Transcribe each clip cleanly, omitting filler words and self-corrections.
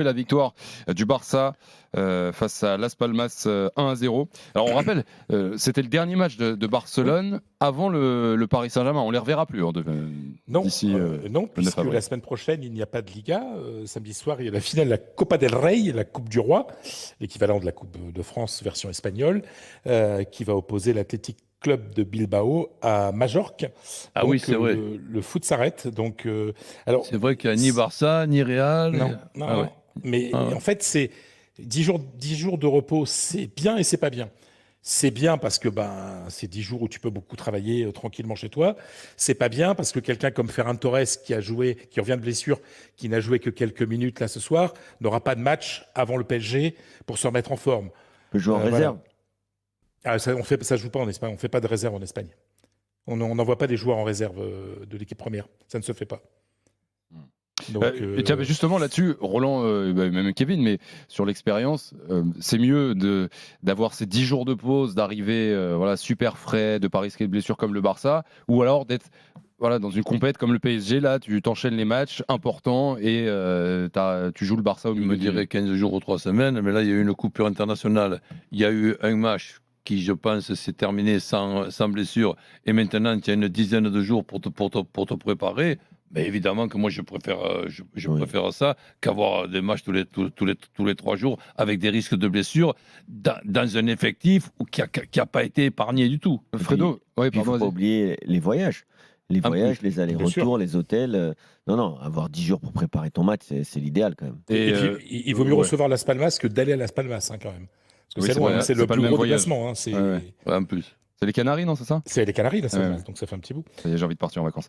la victoire du Barça face à Las Palmas 1-0. Alors on rappelle, c'était le dernier match de Barcelone avant le Paris Saint-Germain. On les reverra plus Non, d'ici non, le 9 puisque avril. la semaine prochaine, il n'y a pas de Liga. Samedi soir, il y a la finale de la Copa del Rey, la Coupe du Roi, l'équivalent de la Coupe de France version espagnole, qui va opposer l'Athletic Club de Bilbao à Majorque. Ah oui, Donc c'est vrai. le foot s'arrête. Donc alors C'est vrai qu'il n'y a ni Barça, ni Real. non, non, Ah non. ouais. Mais Ah ouais. en fait, c'est 10 jours de repos, c'est bien et c'est pas bien. C'est bien parce que c'est 10 jours où tu peux beaucoup travailler tranquillement chez toi. C'est pas bien parce que quelqu'un comme Ferran Torres qui a joué, qui revient de blessure, qui n'a joué que quelques minutes là ce soir, n'aura pas de match avant le PSG pour se remettre en forme. peut jouer en Voilà. réserve. Ça joue pas en Espagne. On fait pas de réserve en Espagne. On n'envoie pas des joueurs en réserve de l'équipe première. Ça ne se fait pas. Donc, Et tiens, justement là-dessus, Roland, même Kevin, mais sur l'expérience, c'est mieux d'avoir ces 10 jours de pause, d'arriver super frais, de pas risquer de blessure comme le Barça, ou alors d'être dans une compète comme le PSG, là, tu t'enchaînes les matchs importants et tu joues le Barça au Je milieu me dirais 15 jours ou 3 semaines, mais là, il y a eu une coupure internationale. Il y a eu un match qui, je pense, s'est terminé sans blessure, et maintenant, tu as une dizaine de jours pour te préparer. Mais évidemment que moi, je préfère ça qu'avoir des matchs tous les 3 jours avec des risques de blessure dans un effectif qui a pas été épargné du tout. Fredo, Il ne faut pas oublier les voyages. Les voyages, les allers-retours, les hôtels. Non, avoir 10 jours pour préparer ton match, c'est l'idéal quand même. Et puis, il vaut mieux recevoir Las Palmas que d'aller à Las Palmas, quand même. Parce que c'est loin, c'est le pas plus le même gros voyage. déplacement. En plus. C'est les Canaries, non, c'est ça? C'est les Canaries, Las Palmas, donc ça fait un petit bout. Ça y est, j'ai envie de partir en vacances.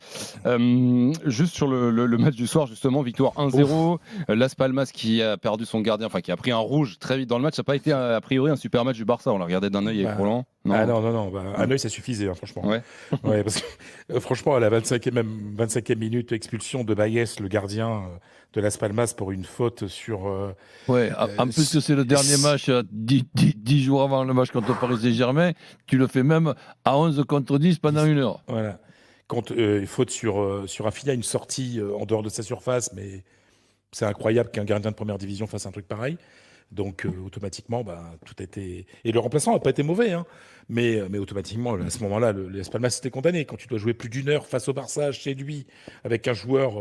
Juste sur le match du soir, justement, victoire 1-0. Las Palmas qui a perdu son gardien, enfin qui a pris un rouge très vite dans le match. Ça n'a pas été a priori un super match du Barça. On l'a regardé d'un œil avec Roland. Non. Un œil, ça suffisait, franchement. Ouais, parce que franchement, à la 25e minute, expulsion de Baez, le gardien de Las Palmas, pour une faute sur. En plus que c'est le dernier match, 10 jours avant le match contre Paris Saint-Germain, tu le fais même à 11 contre 10 pendant 1 heure. Voilà. Faute sur Rafinha, une sortie en dehors de sa surface, mais c'est incroyable qu'un gardien de première division fasse un truc pareil. Donc automatiquement, tout a été. Et le remplaçant n'a pas été mauvais, hein. Mais automatiquement, à ce moment-là, Las Palmas était condamné. Quand tu dois jouer plus d'1 heure face au Barça chez lui, avec un joueur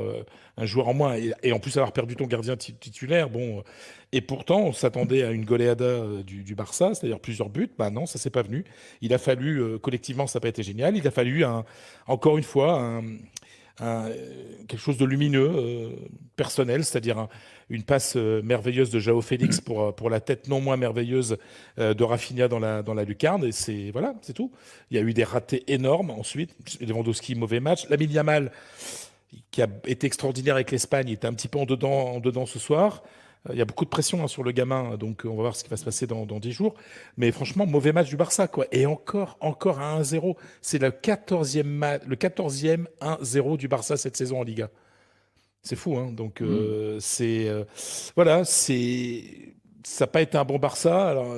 en moins, et en plus avoir perdu ton gardien titulaire, et pourtant on s'attendait à une goleada du Barça, c'est-à-dire plusieurs buts. Non, ça s'est pas venu. Il a fallu collectivement, ça n'a pas été génial. Il a fallu encore une fois quelque chose de lumineux, personnel, c'est-à-dire une passe merveilleuse de João Félix pour la tête non moins merveilleuse de Rafinha dans la lucarne, et c'est tout. Il y a eu des ratés énormes ensuite. Lewandowski, mauvais match. Lamine Yamal, qui a été extraordinaire avec l'Espagne, il était un petit peu en dedans ce soir. Il y a beaucoup de pression sur le gamin, donc on va voir ce qui va se passer dans 10 jours. Mais franchement, mauvais match du Barça, quoi. Et encore à 1-0. C'est le 14e 1-0 du Barça cette saison en Liga. C'est fou, hein. Donc ça n'a pas été un bon Barça. Alors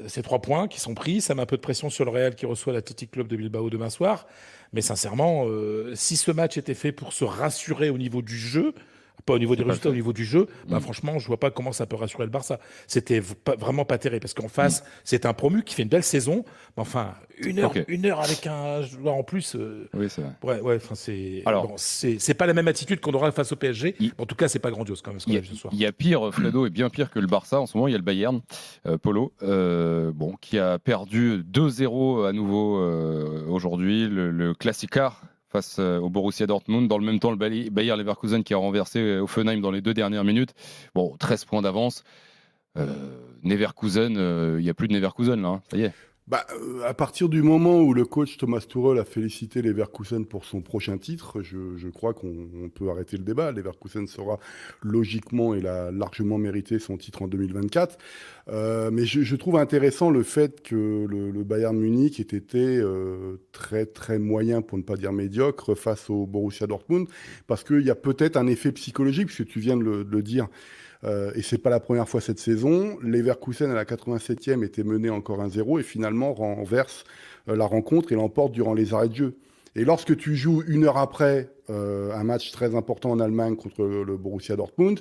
ces 3 points qui sont pris, ça met un peu de pression sur le Real qui reçoit l'Athletic Club de Bilbao demain soir. Mais sincèrement, si ce match était fait pour se rassurer au niveau du jeu, pas au niveau des résultats, au niveau du jeu, franchement, je vois pas comment ça peut rassurer le Barça. C'était vraiment pas terrible, parce qu'en face, c'est un promu qui fait une belle saison, mais enfin, une heure avec un joueur en plus. Oui, c'est vrai. C'est pas la même attitude qu'on aura face au PSG. En tout cas, c'est pas grandiose quand même ce qu'on a vu ce soir. Il y a pire, Fredo, et bien pire que le Barça. En ce moment, il y a le Bayern, Polo, qui a perdu 2-0 à nouveau aujourd'hui, le Classicar face au Borussia Dortmund. Dans le même temps, le Bayer Leverkusen qui a renversé Hoffenheim dans les 2 dernières minutes. 13 points d'avance. Leverkusen, il n'y a plus de Leverkusen là, hein. Ça y est. À partir du moment où le coach Thomas Tuchel a félicité Leverkusen pour son prochain titre, je crois qu'on peut arrêter le débat. Leverkusen sera logiquement et l'a largement mérité son titre en 2024. Mais je trouve intéressant le fait que le Bayern Munich ait été très très moyen, pour ne pas dire médiocre, face au Borussia Dortmund, parce qu'il y a peut-être un effet psychologique, puisque tu viens de le dire. Et c'est pas la première fois cette saison. Leverkusen à la 87e était mené encore 1-0 et finalement renverse la rencontre et l'emporte durant les arrêts de jeu. Et lorsque tu joues 1 heure après un match très important en Allemagne contre le Borussia Dortmund,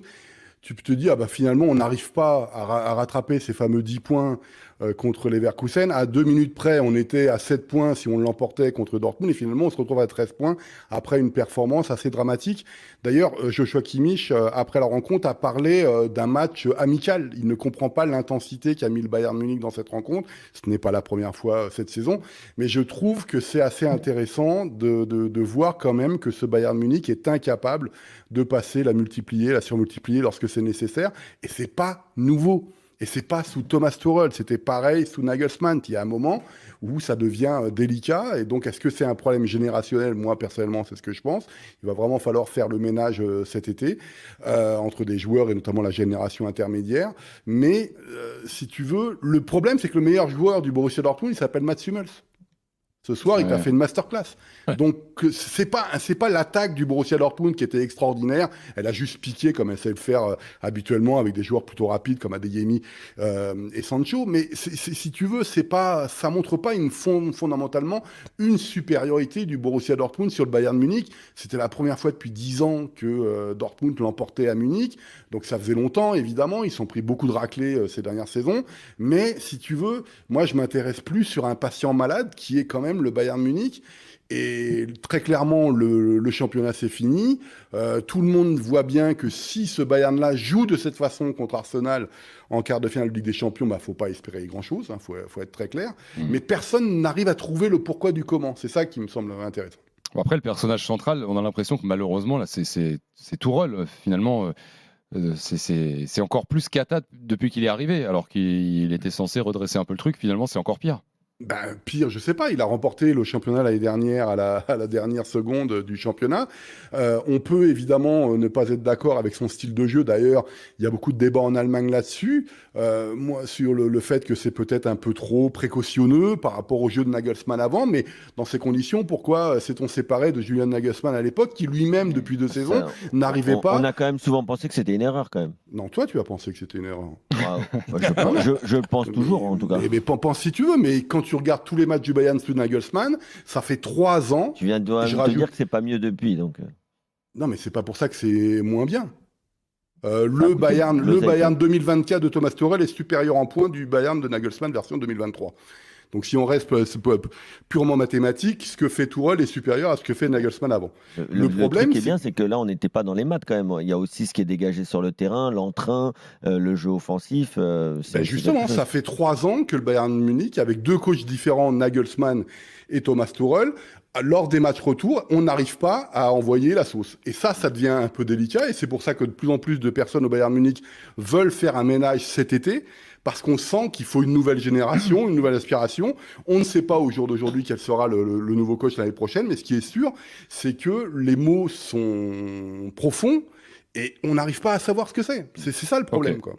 tu te dis, finalement, on n'arrive pas à rattraper ces fameux 10 points contre les Leverkusen. À 2 minutes près, on était à 7 points si on l'emportait contre Dortmund. Et finalement, on se retrouve à 13 points après une performance assez dramatique. D'ailleurs, Joshua Kimmich, après la rencontre, a parlé d'un match amical. Il ne comprend pas l'intensité qu'a mis le Bayern Munich dans cette rencontre. Ce n'est pas la première fois cette saison. Mais je trouve que c'est assez intéressant de voir quand même que ce Bayern Munich est incapable de passer la multiplier, la surmultiplier lorsque c'est nécessaire. Et c'est pas nouveau. Et c'est pas sous Thomas Tuchel, c'était pareil sous Nagelsmann. Il y a un moment où ça devient délicat. Et donc, est-ce que c'est un problème générationnel? Moi, personnellement, c'est ce que je pense. Il va vraiment falloir faire le ménage cet été entre des joueurs et notamment la génération intermédiaire. Mais si tu veux, le problème, c'est que le meilleur joueur du Borussia Dortmund, il s'appelle Mats Hummels. Ce soir, il t'a fait une masterclass. Donc, c'est pas l'attaque du Borussia Dortmund qui était extraordinaire. Elle a juste piqué, comme elle sait le faire habituellement, avec des joueurs plutôt rapides comme Adeyemi et Sancho. Mais si tu veux, ça montre pas fondamentalement une supériorité du Borussia Dortmund sur le Bayern Munich. C'était la première fois depuis 10 ans que Dortmund l'emportait à Munich. Donc, ça faisait longtemps, évidemment. Ils sont pris beaucoup de raclés ces dernières saisons. Mais si tu veux, moi, je m'intéresse plus sur un patient malade qui est quand même le Bayern Munich. Et très clairement, le championnat, c'est fini. Tout le monde voit bien que si ce Bayern-là joue de cette façon contre Arsenal en quart de finale de Ligue des Champions, faut pas espérer grand-chose, faut être très clair. Mais personne n'arrive à trouver le pourquoi du comment. C'est ça qui me semble intéressant. Après, le personnage central, on a l'impression que malheureusement, là, c'est Tourelle, finalement. C'est encore plus cata depuis qu'il est arrivé, alors qu'il était censé redresser un peu le truc. Finalement, c'est encore pire. Pire, je sais pas. Il a remporté le championnat l'année dernière à la dernière seconde du championnat. On peut évidemment ne pas être d'accord avec son style de jeu. D'ailleurs, il y a beaucoup de débats en Allemagne là-dessus. Moi, sur le fait que c'est peut-être un peu trop précautionneux par rapport au jeu de Nagelsmann avant. Mais dans ces conditions, pourquoi s'est-on séparé de Julian Nagelsmann à l'époque, qui lui-même, depuis 2 saisons, n'arrivait pas... On a quand même souvent pensé que c'était une erreur, quand même. Non, toi, tu as pensé que c'était une erreur. Je le pense toujours, en tout cas. Mais pense si tu veux, mais quand tu regardes tous les matchs du Bayern sous Nagelsmann, ça fait 3 ans. Tu viens de dire que c'est pas mieux depuis, donc. Non, mais c'est pas pour ça que c'est moins bien. Le Bayern 2024 de Thomas Tuchel est supérieur en points du Bayern de Nagelsmann version 2023. Donc si on reste purement mathématique, ce que fait Tuchel est supérieur à ce que fait Nagelsmann avant. Le truc qui est bien, c'est que là, on n'était pas dans les maths quand même. Il y a aussi ce qui est dégagé sur le terrain, l'entrain, le jeu offensif. Justement, ça fait 3 ans que le Bayern Munich, avec 2 coachs différents, Nagelsmann et Thomas Tuchel, lors des matchs retour, on n'arrive pas à envoyer la sauce. Et ça devient un peu délicat. Et c'est pour ça que de plus en plus de personnes au Bayern Munich veulent faire un ménage cet été, parce qu'on sent qu'il faut une nouvelle génération, une nouvelle aspiration. On ne sait pas au jour d'aujourd'hui quel sera le nouveau coach l'année prochaine, mais ce qui est sûr, c'est que les mots sont profonds et on n'arrive pas à savoir ce que c'est. C'est ça le problème, quoi.